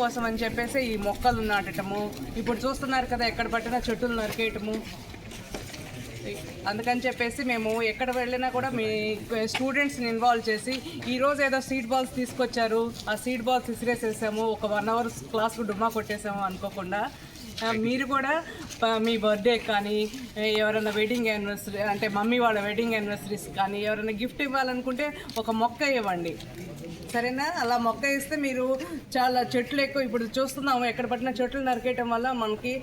కోసం అని చెప్పేసి ఈ మొక్కలు నాటటము, ఇప్పుడు చూస్తున్నారు కదా ఎక్కడ పట్టినా చెట్టులు నరికేయటము. అందుకని చెప్పేసి మేము ఎక్కడ వెళ్ళినా కూడా మీ స్టూడెంట్స్ని ఇన్వాల్వ్ చేసి, ఈరోజు ఏదో సీడ్ బాల్స్ తీసుకొచ్చారు, ఆ సీడ్ బాల్స్ విసిరేసేసాము, ఒక 1 hour క్లాస్కు డుమ్మా కొట్టేసాము అనుకోకుండా, మీరు కూడా మీ బర్త్డే కానీ ఎవరైనా వెడ్డింగ్ యానివర్సరీ అంటే మమ్మీ వాళ్ళ వెడ్డింగ్ యానివర్సరీస్ కానీ ఎవరైనా గిఫ్ట్ ఇవ్వాలనుకుంటే ఒక మొక్క ఇవ్వండి, సరేనా? అలా మొక్క ఇస్తే మీరు చాలా చెట్లు ఎక్కువ ఇప్పుడు చూస్తున్నాము, ఎక్కడ పట్టిన చెట్లు నరికేయటం వల్ల మనకి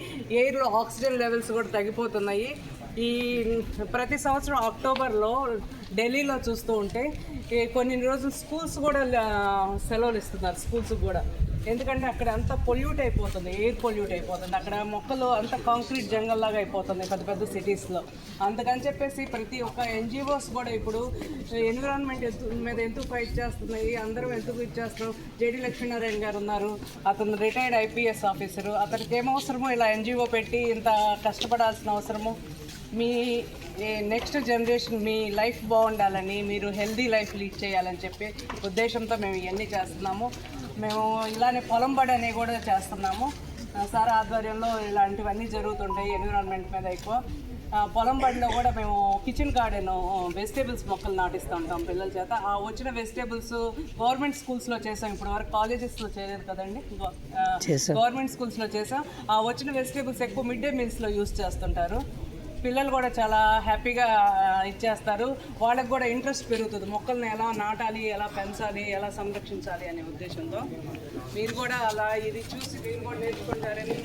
ఎయిర్లో ఆక్సిజన్ లెవెల్స్ కూడా తగ్గిపోతున్నాయి. ఈ ప్రతి సంవత్సరం అక్టోబర్లో ఢిల్లీలో చూస్తూ ఉంటే కొన్ని రోజులు స్కూల్స్ కూడా సెలవులు ఇస్తున్నారు, స్కూల్స్కి కూడా. ఎందుకంటే అక్కడ అంతా పొల్యూట్ అయిపోతుంది, ఎయిర్ పొల్యూట్ అయిపోతుంది, అక్కడ మొక్కలు అంతా కాంక్రీట్ జంగల్ లాగా అయిపోతుంది పెద్ద పెద్ద సిటీస్లో. అందుకని చెప్పేసి ప్రతి ఒక్క NGOs కూడా ఇప్పుడు ఎన్విరాన్మెంట్ మీద ఎందుకు ఫైట్ చేస్తున్నాయి, అందరం ఎందుకు ఇచ్చేస్తున్నాం. JD లక్ష్మీనారాయణ గారు ఉన్నారు, అతను రిటైర్డ్ IPS ఆఫీసరు, అతనికి ఏమవసరమో ఇలా NGO పెట్టి ఇంత కష్టపడాల్సిన అవసరము. మీ నెక్స్ట్ జనరేషన్ మీ లైఫ్ బాగుండాలని, మీరు హెల్దీ లైఫ్ లీడ్ చేయాలని చెప్పి ఉద్దేశంతో మేము ఇవన్నీ చేస్తున్నాము. మేము ఇలానే పొలం బడి అనేవి కూడా చేస్తున్నాము. సార్ ఆధ్వర్యంలో ఇలాంటివన్నీ జరుగుతుంటాయి ఎన్విరాన్మెంట్ మీద ఎక్కువ. పొలం బడిలో కూడా మేము కిచెన్ గార్డెన్ వెజిటేబుల్స్ మొక్కలు నాటిస్తూ ఉంటాం పిల్లల చేత. ఆ వచ్చిన వెజిటేబుల్స్ గవర్నమెంట్ స్కూల్స్లో చేసాం, ఇప్పుడు వరకు కాలేజెస్లో చేయలేదు కదండి, గవర్నమెంట్ స్కూల్స్లో చేసాం. ఆ వచ్చిన వెజిటేబుల్స్ ఎక్కువ మిడ్ డే మీల్స్లో యూస్ చేస్తుంటారు. పిల్లలు కూడా చాలా హ్యాపీగా ఇచ్చేస్తారు, వాళ్ళకి కూడా ఇంట్రెస్ట్ పెరుగుతుంది మొక్కల్ని ఎలా నాటాలి, ఎలా పెంచాలి, ఎలా సంరక్షించాలి అనే ఉద్దేశంతో. మీరు కూడా అలా ఇది చూసి మీరు కూడా నేర్చుకుంటారని